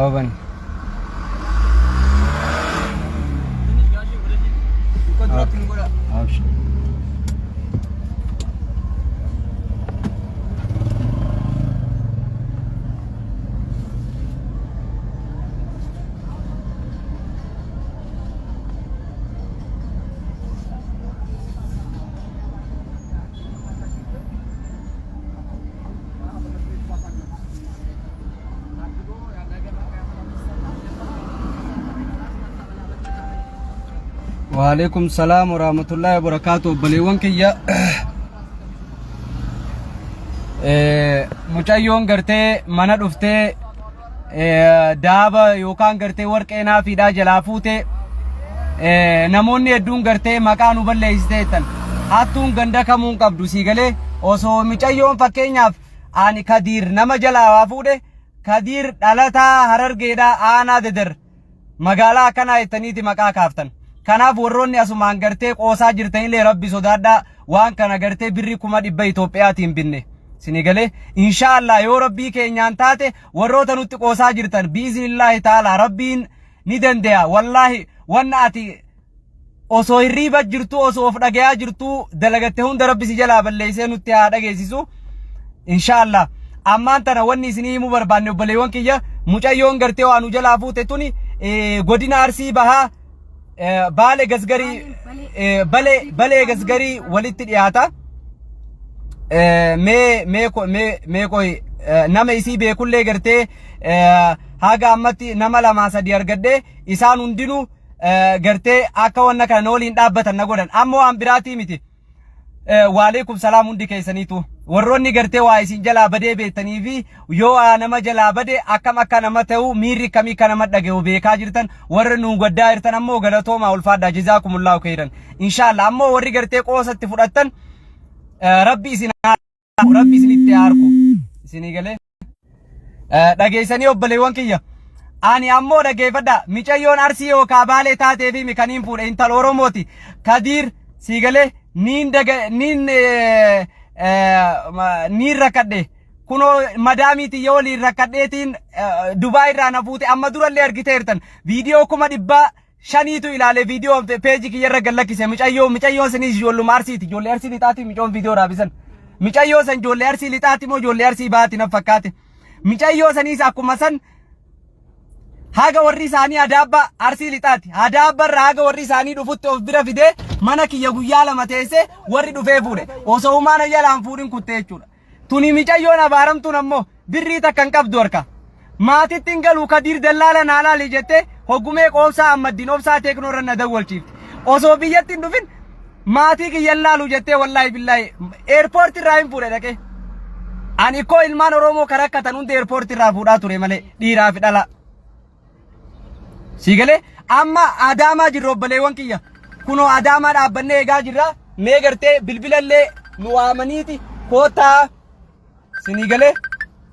أوبن أبشر وعليكم السلام ورحمة الله وبركاته. بليون كيا مچايون غرتي منا دفته دابا يوكان غرتي ورقينا في دا جلافوته نموني ادون غرتي مكانو بلليستيتن هاتون غندا كمون قبدو سيغلي اوسو مچايون فكينياف اني كدير نما جلافوده كدير دلتا هررغيدا انا ددر مغالا كنا تنيتي مكا كافتن كنا بوروني أسمان غرتي قوسا جرتين لي ربي صدادا وان كنا غرتي بري كما دبا إثيوبياتين بني سنغالي إن شاء الله يو ربي كينيان تاتي وروتا نوتي قوسا جرتن بإذن الله تعالى ربين ندن ديا والله واناتي أوسو الريبا جرتو أوسو افدقيا جرتو دلغتهون در ربي سجلا بلليسي نوتي هادقي سيسو إن شاء الله أما انتنا واني سني مبرباني وبليوان كيا مچايون غرتي وانو جلا فوتي توني غودين آرسي بها بالي غزغري بالي غزغري وليت دياتا مي كوي نما يسي بي كله غرتي هاغا امتي نما لما سدي ارغدي اسان هندينو غرتي اكا ونن كان نولين دابتن نغودن امو امبراتي ميتي وعليكم السلام هندي كيسنيتو وروني غرتي وايسين جلا بدي بيتني في يو نما جلا بدي اكم اكا نمتو ميري كمي كان مدغو بيكا جرتن ورنو غدا يرتن امو غلطو ما الفادا جزاكم الله خيرا ان شاء الله امو وري غرتي قوست فدتن ربي سنيتي اركو سنيغله دغيسني وبليون كيا اني امو دغيفدا ميچيون ارسيو كابالي تاتي في ميكانين فود انتل اوروموتي كدير سيغله نين ركده كنو مدامي تيولي ركدتين دبي رانا فوتي اما دور اللي ارغيتيرتن فيديو كما دبا شانيتو الى فيديو بيجي كي يرغلك سي مچايو سني جولو مارسيتي جولي ارسي لتاتي ميجون فيديو رابسن مچايو سن جولي ارسي لتاتي مو جولي ارسي باتي نفكاتي مچايو سني ساكو مسن هاغا وري ساني ادابا ارسي لتاتي ادابا راغا وري ساني دفوت بيرا فيدي منك يغويا لمتيسه وري دفه فوده اوسو مانا يلان فودين كوتيچودا توني ميچايونا بارمتو نمو بريتا كنقب دوركا ماتي تنگلو كدير دلالا نالا لجته هوغومي قوسا امدين اوبسا تكنورن دولچيف اوسو بييتين دفين ماتي كي يلالو جته والله بالله ايرپورت رايم فوده دكه اني كو المان رومو كركتن اند ايرپورت را فودا توري مالي ديرا فدلا سيغله اما اداما جيرو بليوان كيا كنو اداما دابنه ايغا جيرا ميغرتي بلبلله نوامنيتي كوتا سنيغله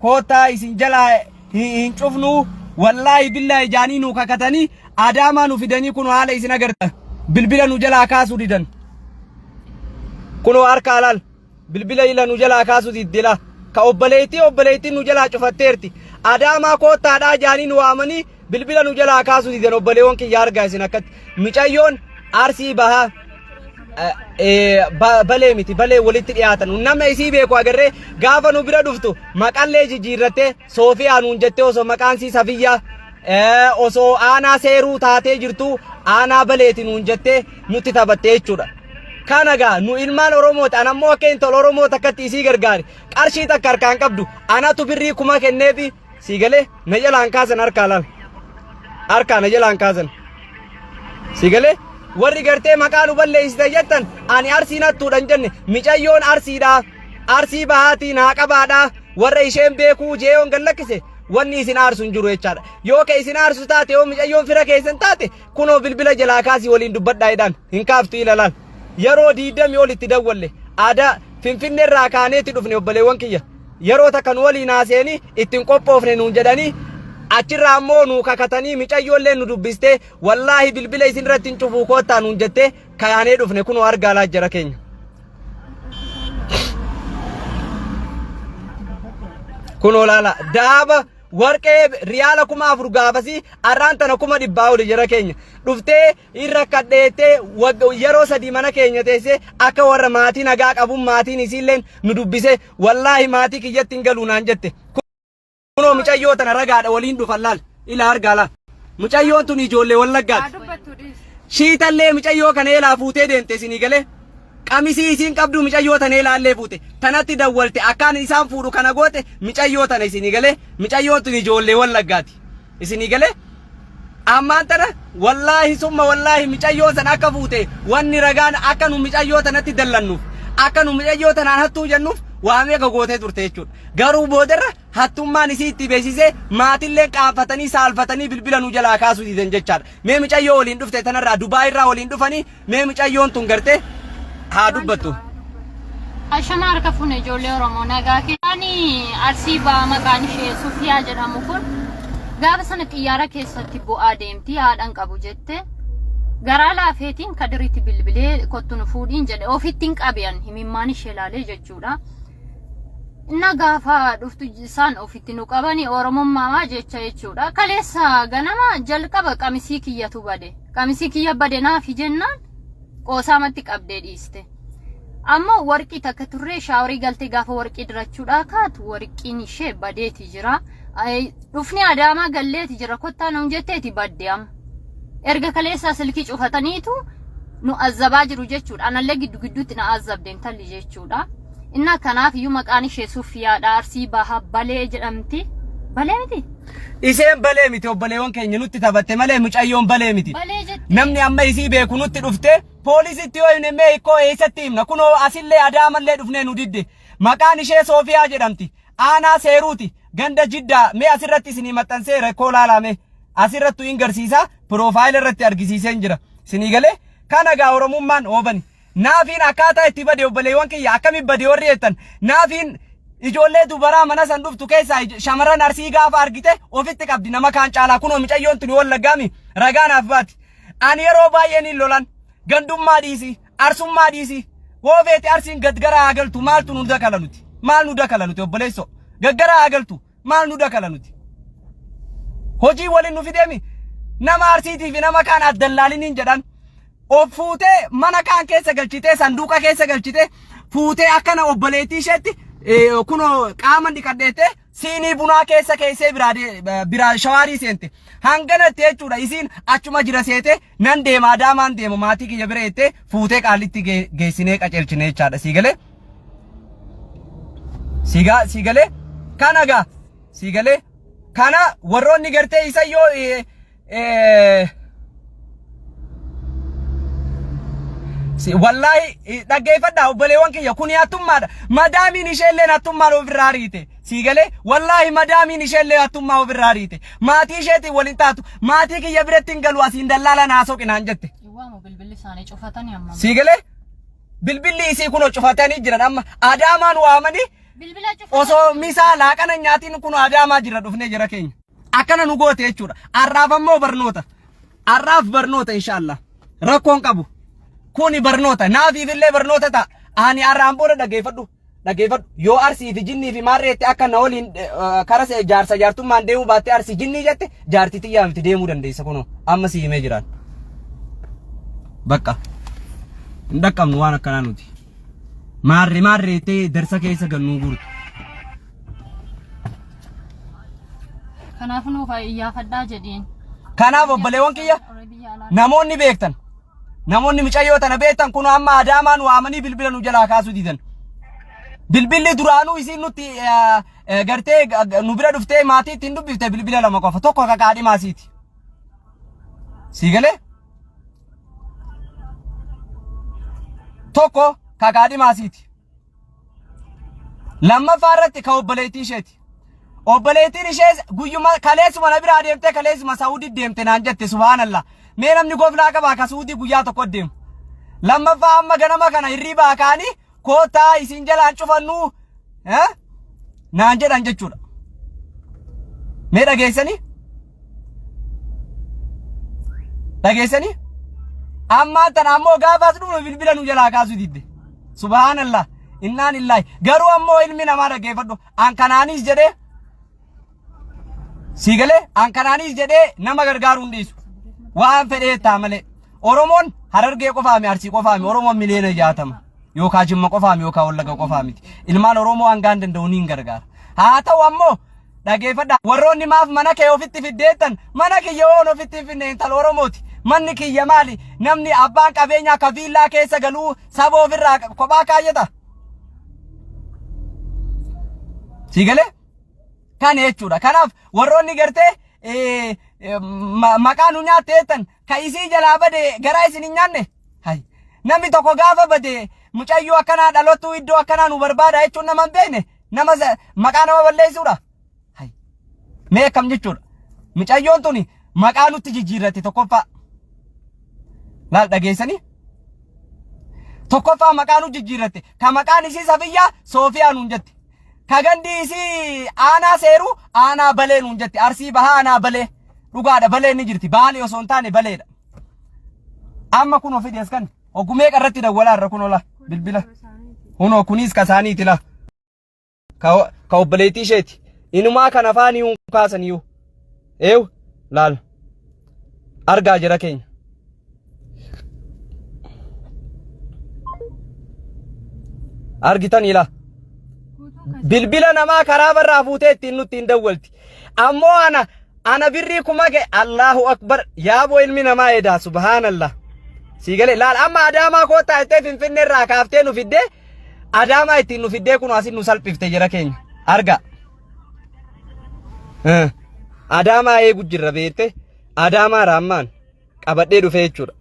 كوتا اسنجلا هينچفنو والله بالله جانينو ككتني اداما نو فيدني كنو حال اسنغرت بلبله نو جلا كاسو ديدن كنو اركالال بلبله الى نو جلا كاسو ديدلا كوبليتي نو جلا چفتيرتي اداما كوتا دا جانينو امني بلبله نو جلا كاسو ديدن وبليون كي يار غايسنكت ميچايون ارسي بها بلي ميتي بلي وليت دياتن نما يسي بيكو اگره غافنو بيرا دفتو مقالي جيرته صوفيا نونجته اوسو مقانسي صفيا اوسو انا سيرو تاتي جرتو انا بليتي نونجته نوتي تابته چودا كانغا نو علمان اوروموت انا مو كين تول اوروموت تكتي سي غرغاري قرشي تكركان قبدو انا تو بري كما كنبي سيغله نجلان كازن اركا نجلان كازن سيغله وري غرتي مكانو بلليسته جتن اني ارسينا تودن جن ميچايون ارسيدا ارسي بهاتي ناقبادا وري شيم بيكو جيون گلكسه وني سينار سنجرو يچار يو كاي سينار سوتاتي او ميچايون فركيسن تاتي كونو بلبله جلاكاسي ولين دبدايدان هنكافتي لالال يرو ديدم يولي تدولله ادا فنفن راكانيتي دفني وبليوان كيا يرو تكن ولي ناسيني اتن قوبوفني نونجداني achirra ammoo nu kakatanii micayyoolee nu dubbiste wallahi bilbila isin irratti cufuu kootaa nuun jette kayaanee dhufne kunoo argaa laa jara keenya kunoo laala daaba warqee riyaala 1000 gaafasi arraan tana 100 oli jara keenya dhuftee irra kadheettee yeroo sadii mana keenya teessee akka warra maatii nagaa qabuun maatiin isiilleen nu dubbise wallaahi maatii kiyyatti hin galuu naan jette kunoo mucayyoo tana ragaadha waliin dhufan laal ila argaa laal mucayyoon tun ijoollee wallaggaati shiitallee mucayyoo kana eelaa fuutee deemte isinii galee qamisii isiin qabdu mucayyoo tana eelaallee fuute tanatti dawwalte akkaan isaan fuudhu kana goote mucayyoo tana isinii galee mucayyoon tun ijoollee wallaggaati isinii galee ammaan tana wallaahi summa wallaahi mucayyoo sana akka fuute wanni ragaan akka nu mucayyoo tanatti dallannuuf akka nu mucayyoo tanaan hattuu jennuuf waamee gootee turte jechuudha garuu boodarra hattummaan isii itti beeksisee maatillee qaanfatanii saalfatanii bilbila nu jalaa kaasuu didan jechaadha mee mucayyoo waliin dhufte tanarraa Dubaay irraa waliin dhufanii mee mucayyoon tun gartee haa dubbattu ashama harka fuune ijoollee Oromoo nagaa keessaanii Arsii baa maqaan ishee Sufiyaa jedhamu kun gaafa sana xiyyaara keessatti bu'aa deemti haadhan qabu jette garaa laafeetiin kadiritti bilbilee kottu nu fuudhiin jedhe ofittiin qabiyan himimmaan ishee laalee jechuudha inna gaafa dhuftu isaan ofitti nu qabanii Oromummaa jecha jechuudha kaleessa ganama jalqaba qamisii kiyyatu bade qamisii kiyya bade naafi jennaan qoosaamatti qabdee dhiiste amma warqii takka turree shaaworii galtee gaafa warqii dirachuudha kaatu warqiin ishee badeeti jira dhufni Adaamaa galleeti jira kottaa nuun jetteeti baddeam erga kaleessa silkii cufataniitu nu azzabaa jiru jechuudha anallee giddu gidduutti na azzabdeen talli jechuudha inna kanaaf iyyuu maqaan ishee Sufiyaadha Arsii baha Balee jedhamti balee miti iseen balee miti obbaleewwan keenya nutti taphatte malee mucayyoon balee miti namni amma isii beeku nutti dhufte poolisitti yoo himne mee ikkoo eessatti himna kunoo asillee Adaamallee dhufnee nu didde maqaan ishee Sofiyaa jedhamti aanaa seeruuti ganda Jiddaa mee asirratti isinii maxxansee rakkoo laalame asirrattu hin garsiisa piroofaayil irratti argisiiseen jira isinii galee kana gaa Oromummaan oobani naafiin akkaataa itti bade obbaleewwan kiyya akkami bade warri jettan naafiin ijoollee dubaraa mana san dhuftu keessaa shamarran Arsii gaafa argite ofitti qabdi nama kaan caalaa kunoo mucayyoon tuni wallaggaami ragaanaaf baati ani yeroo baay'een hin lolan gandummaa dhiisi arsummaa dhiisi woofeeti Arsiin gaggara agaltu maaltu nu dakala nuti maal nu dakala nuti obboleesso gaggara agaltu maal nu dakala nuti hojii waliin nu fideemi nama Arsiitii fi nama kaan addallaaliniin jedhan of fuutee mana kaan keessa galchitee sanduuqa keessa galchitee fuutee akkana obboleettii isheetti kunoo qaama dhiqadheette siinii bunaa keessa keessee biraa shawaarii seente hanganatti jechuudha isiin achuma jira seete nan deema Adaamaan deema maatii kiyya bira jettee fuutee qaalitti geessinee qaceelchine jechaadha siigalee kana gaa siigalee kana warroonni gartee isa yoo wallahi dhaggeeffadhaa obbaleewwan kiyya kun hattummaadha madaamiin isheellee hattummaan ofirraa riite siigalee wallahi madaamiin isheellee hattummaa ofirraa riite maatii isheetiin waliin taatu maatii kiyya biratti hin galu asiin dallaala naasoo qinaan jette siigalee bilbilli isii kunoo cufatanii jiran amma Adaamaan waamanii osoo misaa laaqana nyaatiin kunoo Adaamaa jira dhufnee jira keenya akkana nu goote jechuudha arraaf ammoo barnoota inshaallah rakkoon qabu kuni barnoota naafiifillee barnoota ta'a ani arraan booda dhaggeeffadhu yoo Arsii fi jinnii fi maarreetti akka na waliin karas jaarsa jaartummaan deemuu baattee Arsii jinnii jette jaartitti yaamti deemuu dandeessa kunoo amma si himee jiraan bakka hin dhaqqabnu waan akkanaa nuti maarreettee darsa keessa gannuu guurtu kanaaf nuuf iyyaafadhaa jedhiin kanaaf obbaleewwan kiyya namoonni beektan namoonni mucayyoo tana beektan kun amma Adaamaan waamanii bilbila nu jalaa kaasuu didan bilbilli duraanuu isiin nutti gartee nu bira dhuftee maatii ittiin dubbifte bilbila lama qofa tokko kakaadhi maasiiti siigalee tokko kakaadhi maasiiti lammaffaa irratti ka obboleettii isheeti obboleettiin ishee guyyuma kaleessuma na biraa deemtee kaleessuma Saawudii deemte naan jette subhaanallah mee namni goflaa qabaa ka Saawudii guyyaa tokko deemu lammaffaa amma ganama kana hirriibaa kaanii kootaa isin jalaan cufannu naan jedhan jechuudha mee dhageessanii ammaan tan ammoo gaafaas dhuma bilbila nu jalaa kaasuu didde subhaanallah innaan illaahi garuu ammoo ilmi namaa dhaggeeffadhu an kanaanis jedhee Sigale an kanaanis jedhee nama gargaaru hundisu waan fedhee taamale Oromoon Harargee qofaami Arsii qofaami Oromoon miliyoona 60 yookaan Jimma qofaami yookaan Wallagga qofaami ilmaan Oromoo hangaan danda'u niin gargaara haa ta'u ammoo dhageeffadha warroonni maaf mana kee ofitti fiddeettan mana kiyya oon ofitti finne intal Oromooti manni kiyya maali namni abbaan qabeenyaa ka viillaa keessa galuu saba ofirraa kophaa kaayyata Sigale kan jechuudha kanaaf warroonni gartee maqaan nu nyaatteettan ka isii jalaa bade garaa isin hin nyaanne hay namni tokko gaafa bade mucayyoo akkanaa dhalootu iddoo akkanaa nu barbaada jechuun nama hin beekne nama maqaa nama balleessuudha hay mee akkam jechuudha mucayyoon tuni maqaa nutti jijjiirratti tokkoffaa laal dhageessanii tokkoffaa maqaa nu jijjiirratti ka maqaan isii Safiyyaa Soofiyaa nuun jetti Kagandi isi ana seeru ana balee nuun jetti Arsii bahaa ana balee dhugaadha balee ni jirti baali osoo hin taane baleedha amma kun ofii deeskan ogumee qarratti dawwalaa irra kun ola bilbila hunoo kunis kasaaniiti la ka obbaleetii isheeti inumaa kan afaanii hun kaasaniyyuu eew laal argaa jira keenya argitanii la bilbila namaa karaa barraa fuutee ittiin nutti hin dawwalti ammoo ana birrii kuma ge Allahu akbar yaaboo ilmi namaa edaa subhaanallah sigale laal amma adaamaa koottaa ittee finfinnee irraa kaaftee nu fiddee adaamaa ittiin nu fiddee kun asin nu salphifte jira keenya arga adaamaa eegu jirra beette adaamaa raammaan qabadhee dhufee jechuudha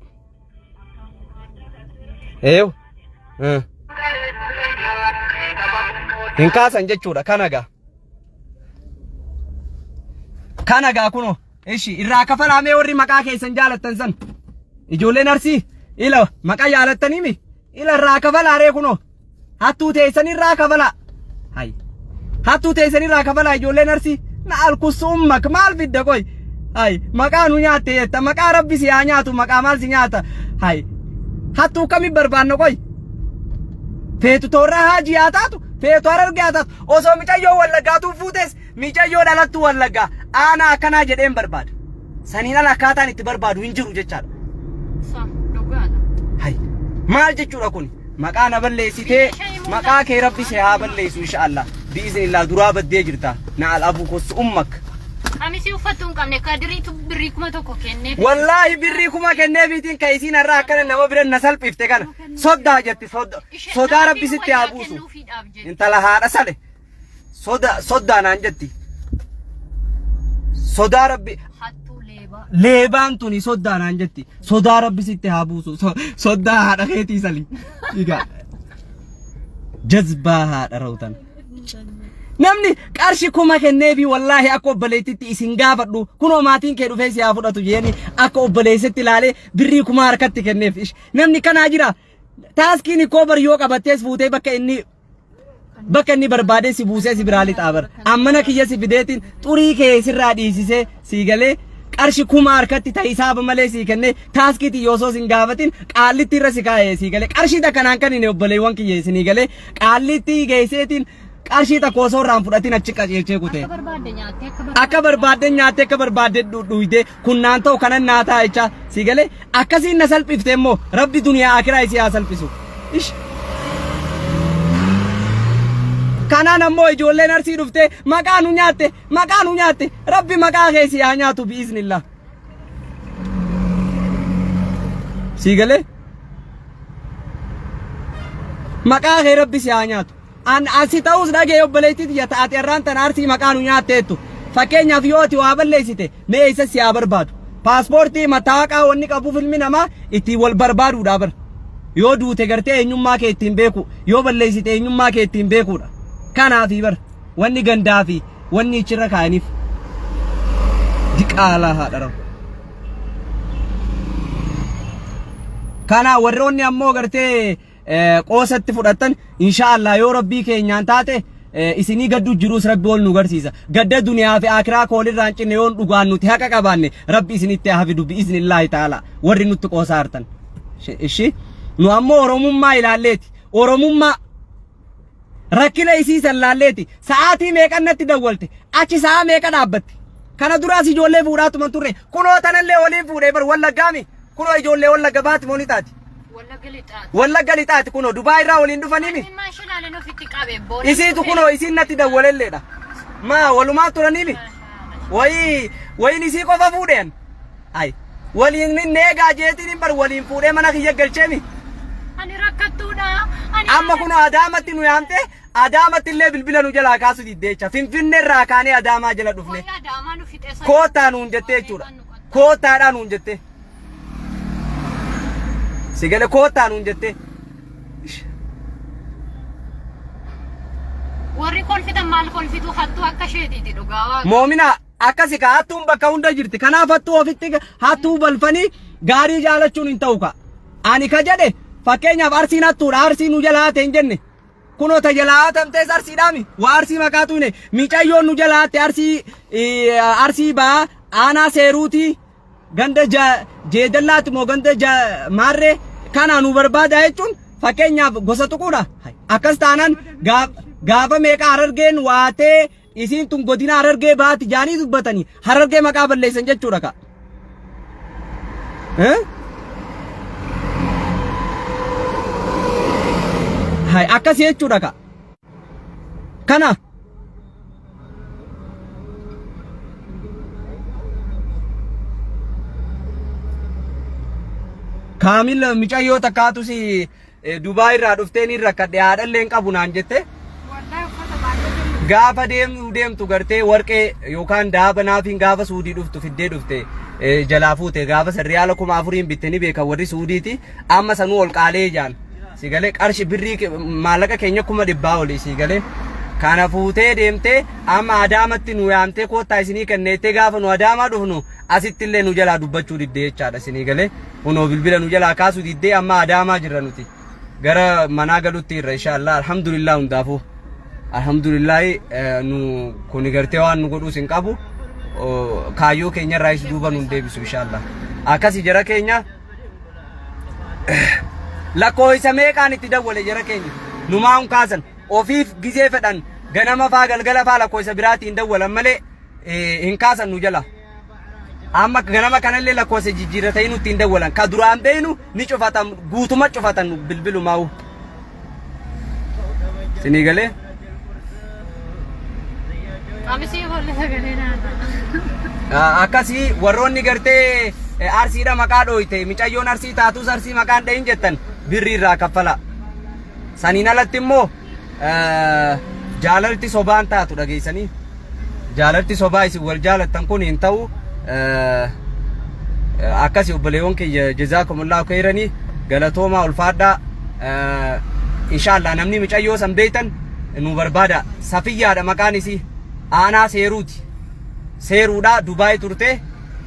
eew hin kaasan jechuudha kanagaa kuno ishi irraa kafalaamee warri maqaa keessan jaalattan san ijoolleen Arsii ila maqaa jaalattaniimi ila irraa kafalaaree kuno hattuu teessan irraa kafala hay hattuu teessan irraa kafala ijoolleen Arsii na alkusummak maal fidda koy hay maqaa nu nyaatte yetta maqaa rabbi si haa nyaatu maqaa maal si nyaata hay hattuu kami barbaanno koy feetu toorraa haa jiyaataatu feetu Harargeetaatu osoo micayyoo Wallaggaatu fuutes micayyoo dhalattu Wallaggaa ana akkanaa jedheen barbaada saniin ala akkaataan itti barbaadu hin jiru jechaadha hay maal jechuudha kun maqaa na balleessitee maqaa kee rabbi si haa balleessu inshaallah biiznillah duraa baddee jirta na alafu kos ummak Amisi uffattuun qabne kadiriitu birrii kuma tokko kennee wallahi birrii kuma kennee biitiin ka isiin irraa akkana nama bira na salphifte kana soddaa jetti sodaa rabbi sitti haa buusu intala haadha sale soddaa naan jetti sodaa rabbi leebaan tuni soddaa naan jetti sodaa rabbi sitti haa buusu soddaa haadha keetii sali egaa jazbaa haadha rawtan namni qarshi kuma kenneefi wallahi akka obbaleetitti isin gaafadhu kunoo maatiin kee dhufee si haa fudhatu jeeni akka obbaleessitti ilaalee birrii kuma harkatti kenneef namni kanaa jira taaskiin koo bar yoo qabattees fuutee bakka inni barbaadee si buusee si biraa lixaabar ammana kiyya si fideetiin xurii kee sirraa dhiisisee si galee qarshi kuma harkatti ta'e hisaaba malee si kennee taaskiitii yoosoo sin gaafatin qaallitti irra si kaa'ee si galee qarshii takkanaan kan inni obboleewwan kiyya isinii galee qaallitti geesseetiin qarshii takko osoo irraan fudhatin achi qajeelchee kutee akka barbaadde nyaatte akka barbaadde dhuyde kunnaan ta'u kanan naataa jecha si galee akkasiin na salphifte immoo rabbi duniyaa akiraa isii haa salphisu kanaan ammoo ijoolleen Arsii dhufte maqaa nu nyaatte rabbi maqaa kee si haa nyaatu biiznillah si galee maqaa kee rabbi si haa nyaatu Ansi ta'us dhagee obboleettii ya taate irraan tan Arsii maqaa nu nyaatteettu fakkeenyaaf yoo ati waa balleessite mee isa si haa barbaadu paaspoortii mataaqaa wanni qabuuf ilmi namaa ittiin wal barbaaduudha bar yoo duute gartee eenyummaa kee ittiin beeku yoo balleessite eenyummaa kee ittiin beekuudha kanaafi bar wanni gandaa fi wanni ichirra kaa'aniif diqaalaa haadha rawu kana warroonni ammoo gartee qoosatti fudhatan inshallah yoo rabbii keenyaan taate isinii gaddu jirus rabbi ol nu garsiisa gadda duniyaa fi akiraa koolirraan cinne yoon dhugaan nuti haqa qabaanne rabbi isinitti hafidu biiznillaahi taala warri nutti qoosaartan ishi nu ammoo oromummaa ilaalleeti oromummaa rakkina isiisan laalleeti sa'aatii meeqannatti dawwalte achi sa'a meeqa dhaabbatti kana duraas ijoollee fuudhaatuma turre kunoo tanallee waliin fuudhee bar wallaggaami kunoo ijoollee wallagga baati mooni taati wallagga lixaati kunoo Dubaay irraa waliin dhufaniimi isiitu kunoo isiin natti dawwalelleedha ma walumaa turaniimi wayin isii qofa fuudheen ay waliin neegaa jeetiin bar waliin fuudhee mana kiyya galcheemi ani rakkattuudha amma kunoo Adaamatti nu yaamte Adaamatti illee bilbila nu jalaa kaasu diddeecha Finfinnee irraa kaanee Adaamaa jala dhufne kootaa nuun jettee jechuudha kootaadhaa nuun jettee sigale kootaa nuun jettee warri kolfitan maal kolfitu hattuu akka sheetiiti dhugaa moomina akkasi ka hattuun bakka hunda jirti kanaaf hattuu ofitti hattuu balfanii gaarii jaalachuun hin ta'u ka ani ka jedhe fakkeenyaaf arsiin hattuudha arsii nu jalaa ta'e hin jenne kunoo ta jalaa tamtees arsiidhaami waa arsii makaatu hine miicayyoon nu jalaatte arsii baa aanaa seeruuti ganda jeedallaatti moo ganda maarree kana nu barbaada jechuun fakkeenyaaf gosa tuquudha akkas taanaan gaafa meeqa Harargeen waatee isiin tun godina Harargee baati jaanii dubbatanii Harargee maqaa balleessan jechuudha ka akkas jechuudha ka kana kaamil micayyoo takkaatu si Dubaay irraa dhufteen irra kadhe haadhallee hin qabu naan jette gaafa deemtu gartee warqee yookaan daaba naafiin gaafa Suudii dhuftu fiddee dhufte jalaa fuute gaafa Riyaala 4,000 bittanii beekan warri Suudiiti amma sanuu ol qaalee jaan sigalee qarshi birrii maallaqa keenya 100 oli sigalee kana fuutee deemtee amma Adaamatti nu yaamtee koottaa isinii kenneettee gaafa nu Adaamaa dhufnu asitti illee nu jalaa dubbachuu diddee jechaadha isinii galee kunoo bilbila nu jalaa kaasuu diddee amma Adaamaa jirra nuti gara manaa galuutti irra inshallah alhamdulillah hundaafuu alhamdulillah nu kuni gartee waan nu godhuus hin qabu kaayyoo keenya irraa is duuba nu deebisu inshallah akkasi jara keenya lakkoofsa meeqaan itti dawwale jara keenya numaa hun kaasan ofiif gizee fedhan ganama faa galgala faa lakkoofsa biraatiin dawwalan malee hin kaasan nu jala amma ganama kanallee lakkoofsa jijjiirratanii nutti hin dawwalan ka duraan beeynu ni cufatan guutuma cufatan bilbilu maa'u sinii galee akkasii warroonni gartee arsiidha maqaa dhooyte micayyoon arsii taatus arsii maqaan dhahin jettan birrii irraa kaffala saniin alatti immoo jaalalti sobaan taatu dhageessanii jaalalti sobaa isin wal jaalattan kun hin ta'u akkasii obboleewwan kiyya jazaakumullahu khairan galatoomaa ulfaadhaa inshallah namni micayyoo san beeytan nu barbaada safiyyaadha maqaan isii aanaa seeruuti seeruudha Dubaay turte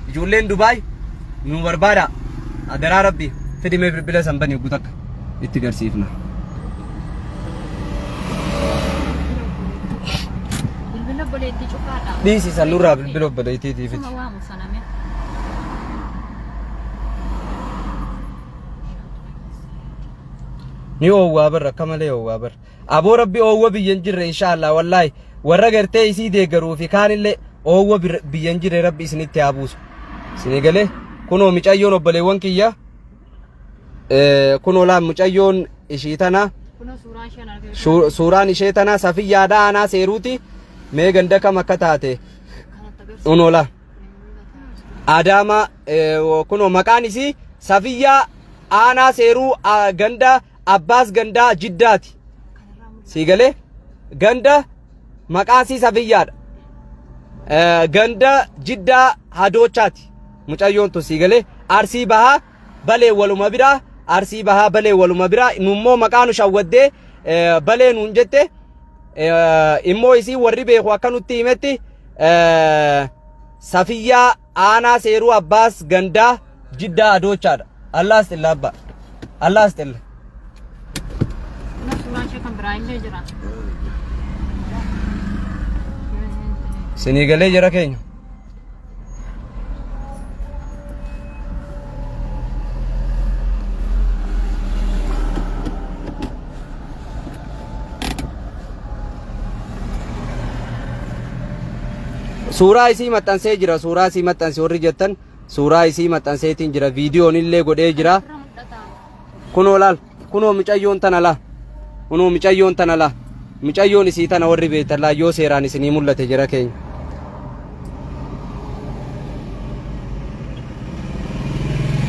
ijoolleen Dubaay nu barbaada adaraa rabbi fidimee bilbila san bani guutakka itti garsiifna bilbila boleetti cufaadha dhiisi san nurraa bilbila boleettiitiif ni oowwaa barra akka malee oowwaa barra aboo rabbi oowwa biyyan jirre inshallah wallahi warra gartee isii deeggaruu fi kaanillee oowwa biyyan jirre rabbi isinitti haa buusu isinii galee kunoo micayyoon obboleewwan kiyya kunoo laan micayyoon ishii tana suuraan ishee tana safiyyaadha aanaa seeruuti mee ganda kam akka taate kunoo laan Adaama kunoo maqaan isii safiyyaa aanaa seeruu ganda Abbaas ganda Jiddaati sigalee ganda maqaan isii safiyyaadha ganda Jiddaa Hadoochaati mucayyoon tu sigalee arsii bahaa balee waluma biraa arsii bahaa balee waluma biraa nummoo maqaanu shawwaddee balee nuun jette immoo isii warri beeku akka nutti himetti safiyyaa aanaa seeruu Abbaas gandaa Jiddaa Hadoochaadha Allah astilla abba Allah astilla sinii galee jara keenya suuraa isii maxxansee jira suuraa isii maxxanse warri jettan suuraa isii maxxanseetiin jira viidiyoon illee godhee jira kunoo laal kunoo mucayyoon tana la kunoo mucayyoon tana la mucayyoon isii tana warri beektan laa yoo seeraan isinii mul'ate jira keenya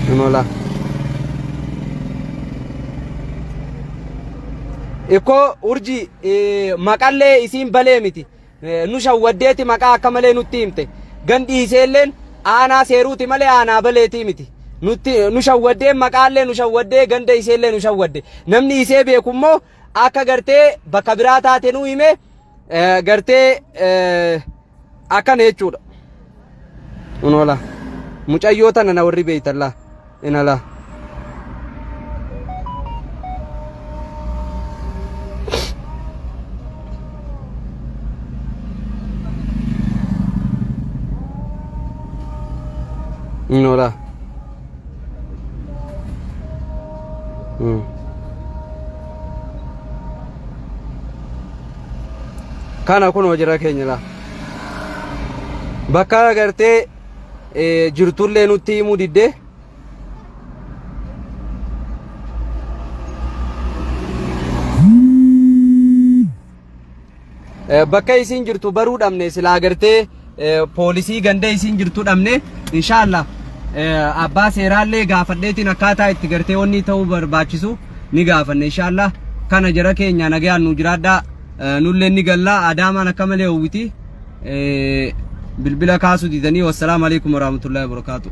kunoo la iko urji maqallee isiin balee miti nu shawwaddeeti maqaa akka malee nutti himte gandi iseelleen aanaa seeruuti malee aanaa baleetii miti nutti nu shawwaddee maqaallee nu shawwaddee ganda iseellee nu shawwadde namni isee beekummoo akka gartee bakka biraa taate nu hime gartee akkana jechuudha unoola mucayyoo tana na warri beeytalla inala Nora. Kana kun hojira keenya la. Bakka agartee jirtullee nutti himuu didde. Bakka isin jirtu baruu dhabne sila agartee poolisii ganda isin jirtu dhabne inshallah abbaa seeraallee gaafadheetiin akkaataa itti gartee wanni ta'uu barbaachisu ni gaafanne inshallah kana jara keenya nagaan nu jiraadhaa nullee ni gallaa adaamaan akka malee hawwiti bilbila kaasuu didanii wassalamu alaikum warahmatullahi wabarakatuh